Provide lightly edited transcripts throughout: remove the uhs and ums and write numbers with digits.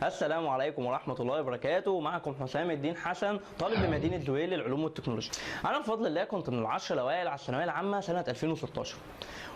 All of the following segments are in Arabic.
السلام عليكم ورحمة الله وبركاته. معكم حسام الدين حسن، طالب بمدينة زويل للعلوم والتكنولوجيا. أنا بفضل الله كنت من العشر الأوائل على الثانوية العامة سنة 2016،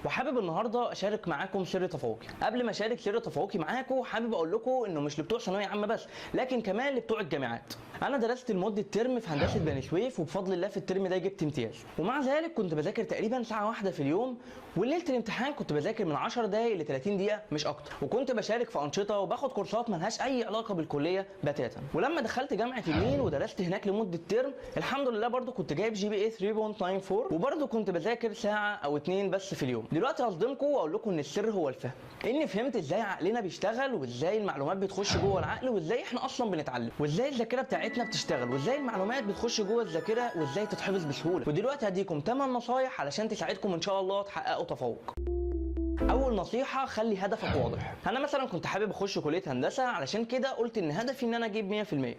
وحابب النهارده اشارك معاكم سر تفوقي. قبل ما اشارك سر تفوقي معاكم حابب اقول لكم انه مش لبتوع ثانويه عامه بس، لكن كمان لبتوع الجامعات. انا درست لمده ترم في هندسه بني سويف، وبفضل الله في الترم ده جبت امتياز، ومع ذلك كنت بذاكر تقريبا ساعه واحده في اليوم، وليله الامتحان كنت بذاكر من 10 دقائق ل 30 دقيقه مش اكتر، وكنت بشارك في انشطه وباخد كورسات ملهاش اي علاقه بالكليه بتاتا. ولما دخلت جامعه النيل ودرست هناك لمده ترم، الحمد لله برضو كنت جايب GPA 3.94، وبرضو كنت بذاكر ساعه او 2 بس في اليوم. دلوقتي هصدمكم واقول لكم ان السر هو الفهم، اني فهمت ازاي عقلنا بيشتغل، وازاي المعلومات بتخش جوه العقل، وازاي احنا اصلا بنتعلم، وازاي الذاكره بتاعتنا بتشتغل، وازاي المعلومات بتخش جوه الذاكره، وازاي تتحفظ بسهوله. ودلوقتي هديكم 8 نصايح علشان تساعدكم ان شاء الله تحققوا تفوق. اول نصيحه، خلي هدفك واضح. انا مثلا كنت حابب اخش كليه هندسه، علشان كده قلت ان هدفي ان انا اجيب 100%،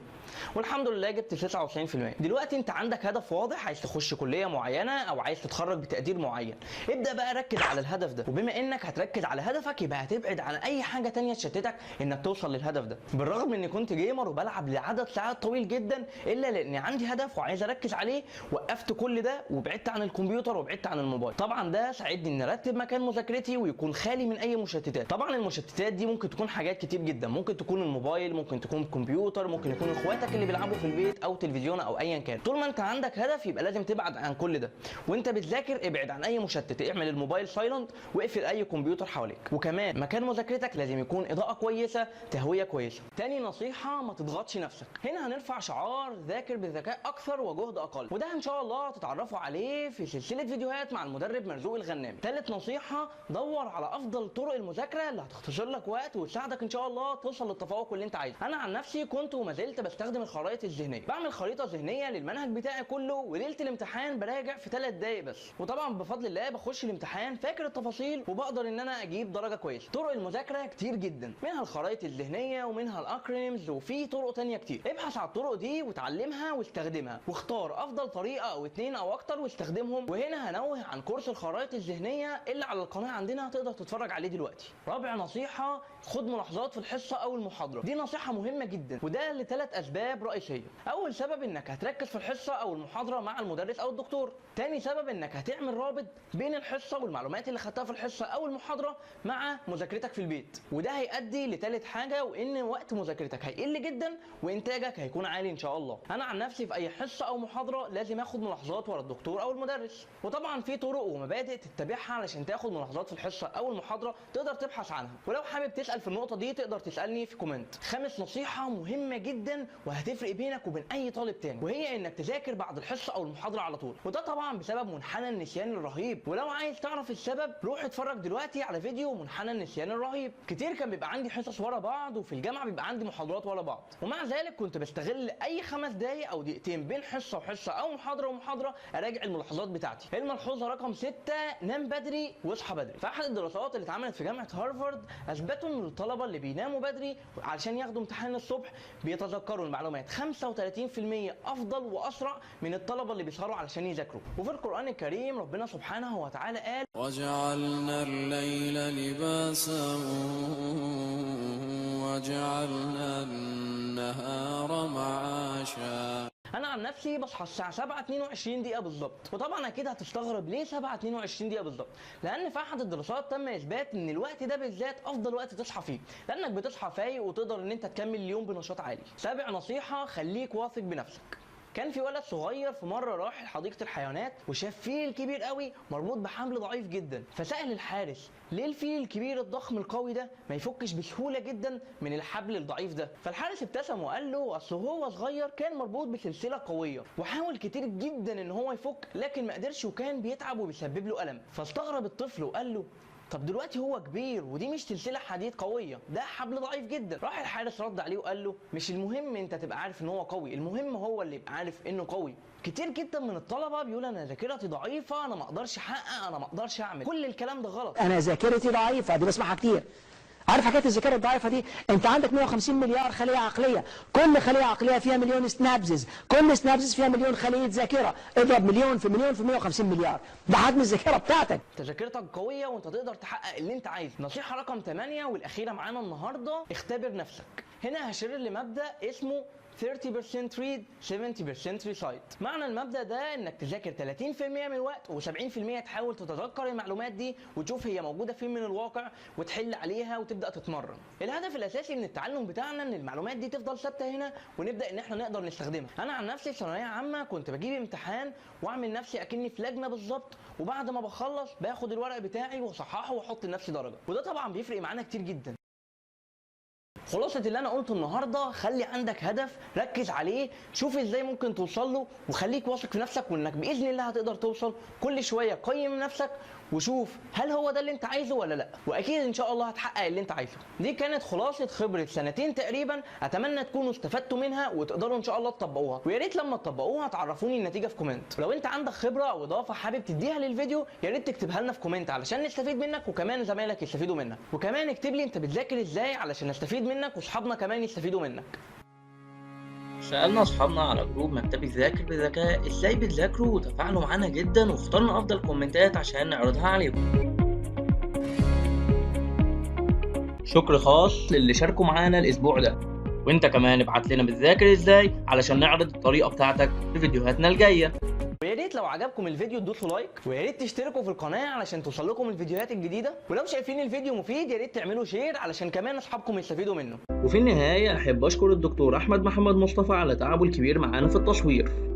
والحمد لله جبت 99%. دلوقتي انت عندك هدف واضح، عايز تخش كليه معينه او عايز تتخرج بتقدير معين، ابدا بقى ركز على الهدف ده. وبما انك هتركز على هدفك يبقى هتبعد عن اي حاجه تانية تشتتك انك توصل للهدف ده. بالرغم اني كنت جيمر وبلعب لعدد ساعات طويل جدا، الا لاني عندي هدف وعايز اركز عليه، وقفت كل ده وبعدت عن الكمبيوتر وبعدت عن الموبايل. طبعا ده ساعدني ان ارتب مكان مذاكرتي ويكون خالي من اي مشتتات. طبعا المشتتات دي ممكن تكون حاجات كتير جدا، ممكن تكون الموبايل، ممكن تكون الكمبيوتر، ممكن يكون اخواتك اللي بيلعبوا في البيت او تلفزيون او ايا كان. طول ما انت عندك هدف يبقى لازم تبعد عن كل ده، وانت بتذاكر ابعد عن اي مشتت، اعمل الموبايل سايلنت، واقفل اي كمبيوتر حواليك. وكمان مكان مذاكرتك لازم يكون اضاءه كويسه، تهويه كويسه. تاني نصيحه، ما تضغطش نفسك. هنا هنرفع شعار ذاكر بذكاء اكثر وجهد اقل، وده ان شاء الله تتعرفوا عليه في سلسله فيديوهات مع المدرب مرزوق الغنامي. ثالث نصيحه، دور على افضل طرق المذاكره اللي هتختصر لك وقت وتساعدك ان شاء الله توصل للتفوق اللي انت عايزه. انا عن نفسي كنت وما زلت بستخدم الخرائط الذهنيه، بعمل خريطه ذهنيه للمنهج بتاعي كله، وليله الامتحان براجع في 3 دقايق بس، وطبعا بفضل الله بخش الامتحان فاكر التفاصيل وبقدر ان انا اجيب درجه كويسه. طرق المذاكره كتير جدا، منها الخرائط الذهنيه ومنها الاكرونيمز، وفي طرق تانية كتير. ابحث على الطرق دي وتعلمها واستخدمها، واختار افضل طريقه او 2 او اكتر واستخدمهم. وهنا هنوه عن كورس الخرائط الذهنيه اللي على القناه عندنا، تقدر تتفرج عليه دلوقتي. رابع نصيحه، خد ملاحظات في الحصه او المحاضره. دي نصيحه مهمه جدا، وده لثلاث اسباب رئيسيه. اول سبب انك هتركز في الحصه او المحاضره مع المدرس او الدكتور. تاني سبب انك هتعمل رابط بين الحصه والمعلومات اللي خدتها في الحصه او المحاضره مع مذاكرتك في البيت، وده هيؤدي لثالث حاجه، وان وقت مذاكرتك هيقل جدا وانتاجك هيكون عالي ان شاء الله. انا عن نفسي في اي حصه او محاضره لازم اخد ملاحظات ورا الدكتور او المدرس، وطبعا في طرق ومبادئ تتبعها علشان تاخد ملاحظات في الحصه او المحاضره، تقدر تبحث عنها، ولو حابب تسال في النقطه دي تقدر تسالني في كومنت. خامس نصيحه مهمه جدا وهتفرق بينك وبين اي طالب تاني، وهي انك تذاكر بعد الحصه او المحاضره على طول، وده طبعا بسبب منحنى النسيان الرهيب. ولو عايز تعرف السبب روح اتفرج دلوقتي على فيديو منحنى النسيان الرهيب. كتير كان بيبقى عندي حصص ورا بعض، وفي الجامعه بيبقى عندي محاضرات ورا بعض، ومع ذلك كنت بستغل اي 5 دقايق او دقيقتين بين حصه وحصه او محاضره ومحاضره اراجع الملاحظات بتاعتي. الملحوظه رقم 6، نام بدري واصحى بدري. في احد الدراسات اللي اتعملت في جامعه هارفارد اثبتوا ان الطلبه اللي بيناموا بدري علشان ياخدوا امتحان الصبح بيتذكروا المعلومات 35% افضل واسرع من الطلبه اللي بيسهروا علشان يذاكروا. وفي القران الكريم ربنا سبحانه وتعالى قال: وجعلنا الليل لباسا وجعلنا النهار معاشا. انا عن نفسي بصحى الساعه 7:22 دقيقه بالظبط، وطبعا اكيد هتستغرب ليه 7:22 دقيقه بالظبط، لان في احد الدراسات تم اثبات ان الوقت ده بالذات افضل وقت تصحى فيه، لانك بتصحى فايق وتقدر ان انت تكمل اليوم بنشاط عالي. سابع نصيحه، خليك واثق بنفسك. كان في ولد صغير في مره راح حديقه الحيوانات وشاف فيل كبير قوي مربوط بحبل ضعيف جدا، فسال الحارس ليه الفيل الكبير الضخم القوي ده ما يفكش بسهوله جدا من الحبل الضعيف ده. فالحارس ابتسم وقال له اصل هو صغير كان مربوط بسلسله قويه وحاول كتير جدا ان هو يفك، لكن ما قدرش وكان بيتعب وبيسبب له الم. فاستغرب الطفل وقال له طب دلوقتي هو كبير ودي مش سلسله حديد قويه، ده حبل ضعيف جدا. راح الحارس رد عليه وقال له مش المهم انت تبقى عارف ان هو قوي، المهم هو اللي يبقى عارف انه قوي. كتير جدا من الطلبه بيقول انا ذاكرتي ضعيفه، انا ما اقدرش احقق، انا ما اقدرش اعمل. كل الكلام ده غلط. انا ذاكرتي ضعيفه، دي بسمعها كتير. عارف حكايه الذاكره الضعيفه دي؟ انت عندك 150 مليار خليه عقليه، كل خليه عقليه فيها مليون سنابزز، كل سنابزز فيها مليون خليه ذاكره، اضرب مليون في مليون في 150 مليار، ده حجم الذاكره بتاعتك. ذاكرتك قويه وانت تقدر تحقق اللي انت عايزه. نصيحه رقم 8 والاخيره معانا النهارده، اختبر نفسك. هنا هشير لمبدا اسمه 30% read 70% recite. معنى المبدا ده انك تذاكر 30% من الوقت و70% تحاول تتذكر المعلومات دي وتشوف هي موجوده فين من الواقع وتحل عليها وتبدا تتمرن. الهدف الاساسي من التعلم بتاعنا ان المعلومات دي تفضل ثابته هنا ونبدا ان احنا نقدر نستخدمها. انا عن نفسي في ثانويه عامه كنت بجيب امتحان واعمل نفسي اكني في لجنه بالظبط، وبعد ما بخلص باخد الورق بتاعي واصححه واحط لنفسي درجه، وده طبعا بيفرق معانا كتير جدا. خلاصة اللي انا قلته النهارده، خلي عندك هدف ركز عليه، شوف ازاي ممكن توصل له، وخليك واثق في نفسك وانك باذن الله هتقدر توصل. كل شويه قيم نفسك وشوف هل هو ده اللي انت عايزه ولا لا، واكيد ان شاء الله هتحقق اللي انت عايزه. دي كانت خلاصه خبره سنتين تقريبا، اتمنى تكونوا استفدتوا منها وتقدروا ان شاء الله تطبقوها، ويا ريت لما تطبقوها تعرفوني النتيجه في كومنت. ولو انت عندك خبره او اضافه حابب تديها للفيديو يا ريت تكتبها لنا في كومنت علشان نستفيد منك وكمان زمايلك يستفيدوا منك، وكمان اكتب لي انت بتذاكر ازاي علشان نستفيد منك واصحابنا كمان يستفيدوا منك. سألنا أصحابنا على جروب مكتبي ذاكر بذكاء إزاي بتذاكروا وتفاعلوا معانا جدا، واخترنا أفضل كومنتات عشان نعرضها عليكم. شكر خاص للي شاركوا معانا الأسبوع ده، وأنت كمان ابعت لنا بتذاكر إزاي علشان نعرض الطريقة بتاعتك في فيديوهاتنا الجاية. ويا ريت لو عجبكم الفيديو تدوسوا لايك، ويا ريت تشتركوا في القناه علشان توصل لكم الفيديوهات الجديده، ولو شايفين الفيديو مفيد يا ريت تعملوا شير علشان كمان اصحابكم يستفيدوا منه. وفي النهايه احب اشكر الدكتور احمد محمد مصطفى على تعبه الكبير معانا في التصوير.